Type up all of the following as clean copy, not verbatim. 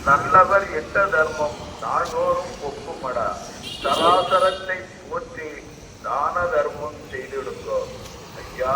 நல்லவர் எட்ட தர்மம் நாள்தோறும் ஒப்புமடா. சராசரத்தை போற்றி தான தர்மம் செய்திடுங்கோ. ஐயா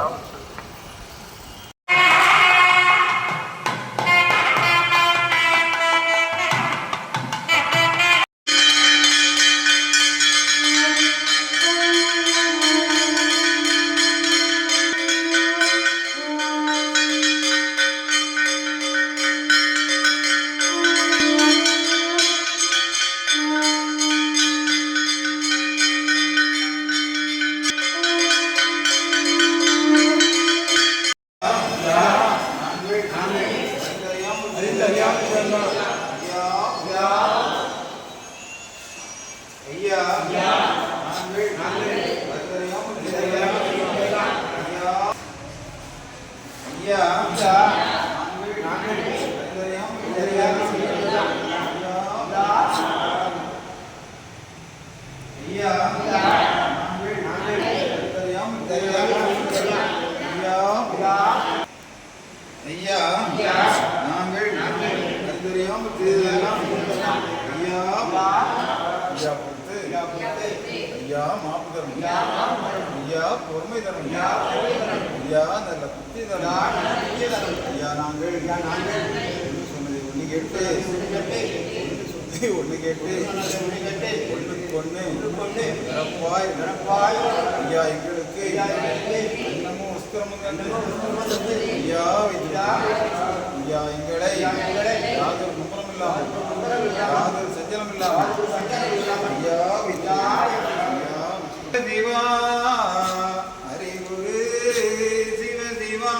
ஐயா மாப்பு தரும், ஐயா பொறுமை தரும், ஐயா நல்ல புத்தி தரும், ஐயா நாங்கள் சொன்னதை ஒன்று கேட்டு ஒன்று கேட்டு ஒன்றுக்கு ஒன்று நிரப்பாய் ஐயா எங்களுக்கு இன்னமும் உஸ்திரமும் ஐயா ஐயா எங்களை யாதொரு மும்பரம் இல்லாமல் யாதொரு சஞ்சலம் இல்லாமல் ஐயா சிவா அறிவுரு சிவ சிவா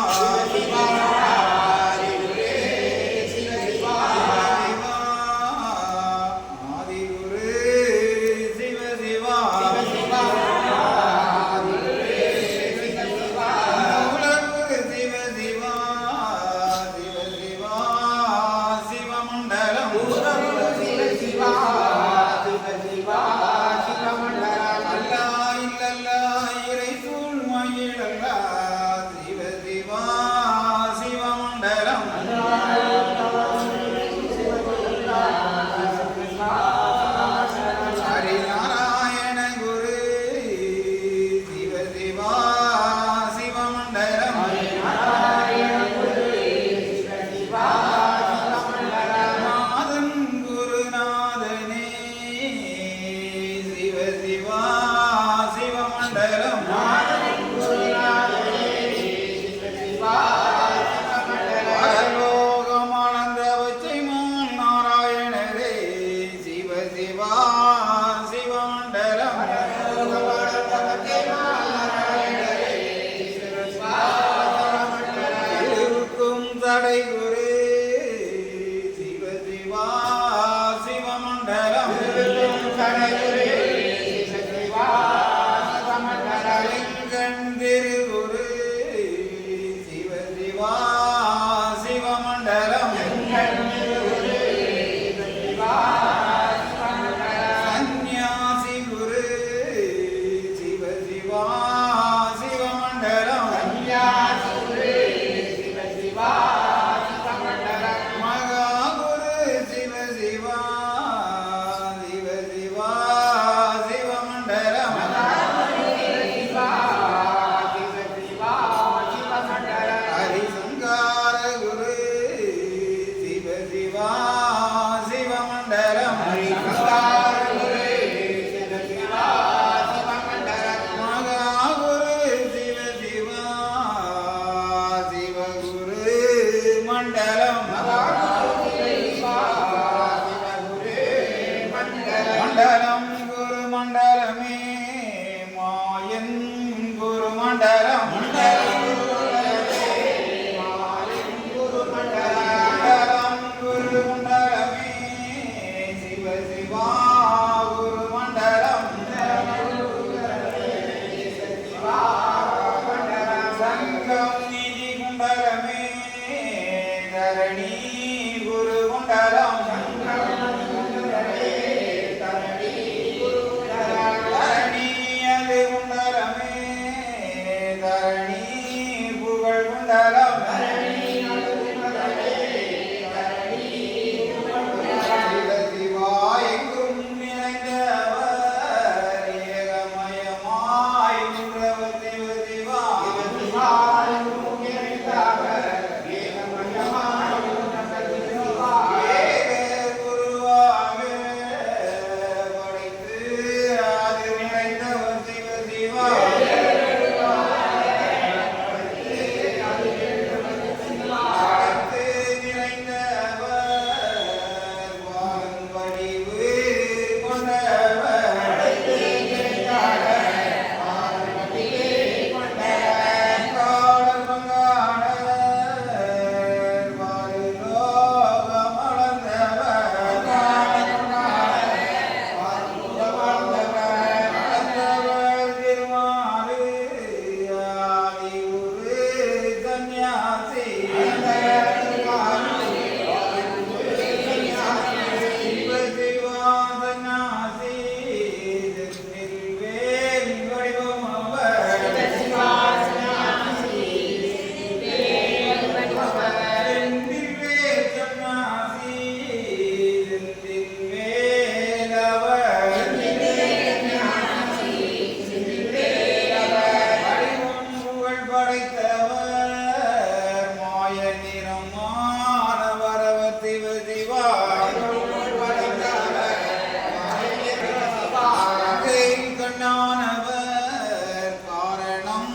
கண்ணானவர் காரணம்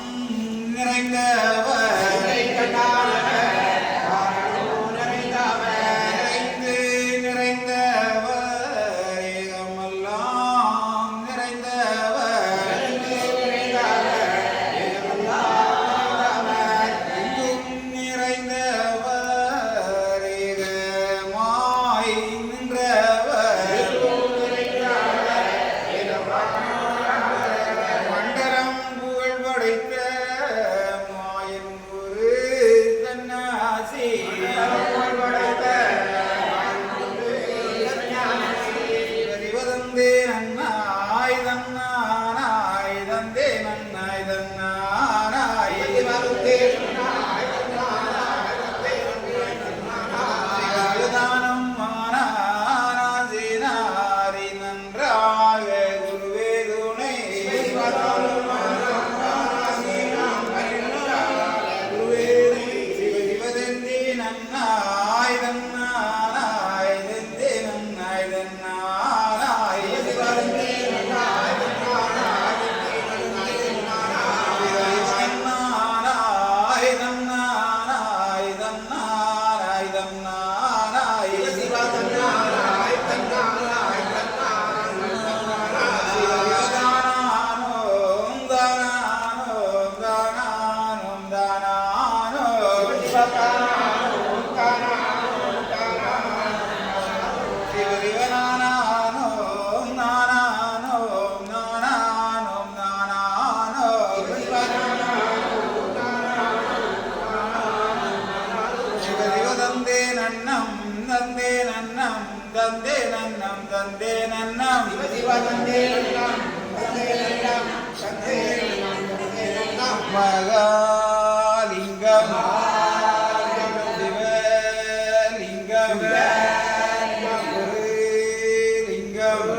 நிறைந்தவர் நிறைந்தவர் ஏகமெல்லாம் நிறைந்தவர் எங்கும் நிறைந்தவர் ஏகமாய் நின்றவர் மண்டலம் புகழ் படைத்த மாயன் ஒரு கண்ணாசி வந்தே நன்னாய் தன்னானாய் தந்தே நன்னாய் தன்னானாய் சிவதானம் மானானாசினாரி நன்றாக குருவே துணை சிவதந்தே நன்னாய் தன்னானாய் தந்தே நன்னாய் தன்னானாய் தன்னானாய் தன்னானாய் தன்னானாய் தன்னானாய் சிவதானானோம் தானானோம் தானானோம் தானானோம் சிவதிவனானோம் நானானோம் நானானோம் நானானோம் சிவதிவதந்தே நன்னம் தந்தே நன்னம் தந்தே நன்னம் தந்தே நன்னம் மகாலிங்கம் சிவலிங்கம் குருலிங்கம்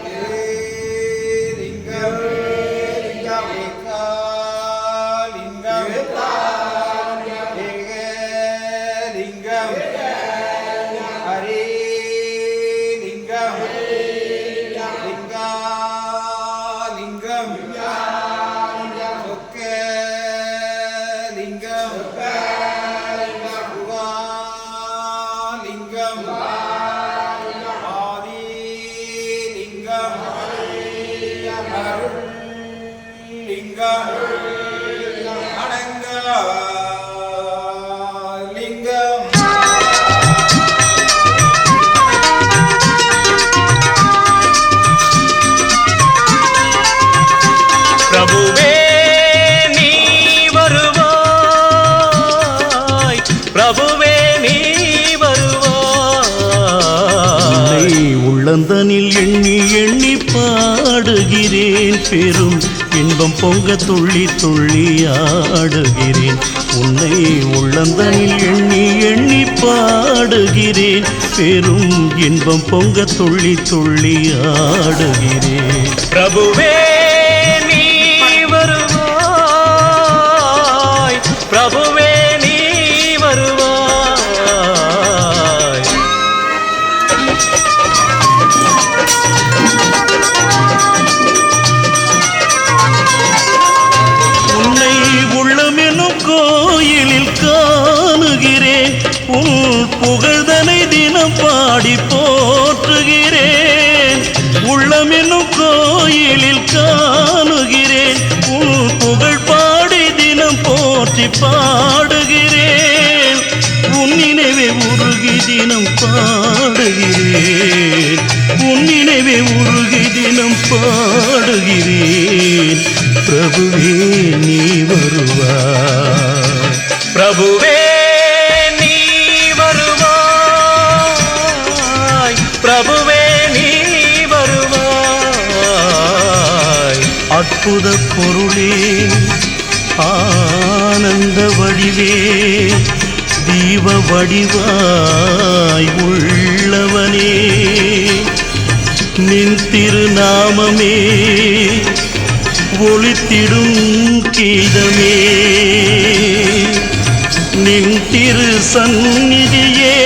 திருலிங்கம் ஏகாலிங்கம் ஏகலிங்கம் ஹரிலிங்கம் லிங்காலிங்கம் சொக்கலிங்கம் சிவாலிங்கம் ஆதிலிங்கம் அருள்லிங்கம் அடங்கலிங்கம் பிரபுவே நீ வருவாய், பிரபுவே நீ வருவாய். உள்ளந்தனில் எண்ணி எண்ணி பாடுகிறேன், பெரும் இன்பம் பொங்க துள்ளி துள்ளி ஆடுகிறேன். உன்னை உள்ளந்தனில் எண்ணி எண்ணி பாடுகிறேன், பெரும் இன்பம் பொங்க துள்ளி துள்ளி ஆடுகிறேன். பிரபுவே நீ வருவாய், பிரபுவே நீ வருவாய். உன்னை உள்ளமெனும் கோயிலில் காணுகிறேன், உன் புகழ்தனை தினம் பாடி போற்றுகிறேன். உள்ளமெனும் கோயிலில் காணுகிறேன், உன் புகழ் பாடி தினம் போற்றி பாடுகிறேன். உன் நினைவே உருகி தினம் பாடுகிறேன், உன் நினைவே உருகி தினம் பாடுகிறேன். பிரபுவே நீ வருவாய், பிரபுவே நீ வருவாய், பிரபுவே நீ வருவாய். அற்புத பொருளே ஆனந்த வடிவே, தீப வடிவாய் உள்ளவனே, நின் திருநாமமே ஒளித்திடும் கீதமே. நின் திரு சந்நிதியே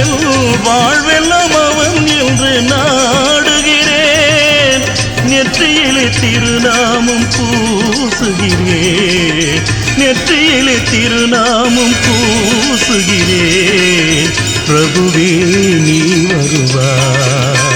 என் வாழ்வெல்லாம் அவன் என்று நாடுகிறேன். நெற்றியிலே திருநாமம் பூசுகிறேன், நெற்றியிலே திருநாமம் பூசுகிறேன். பிரபுவே நீ வருவாய்.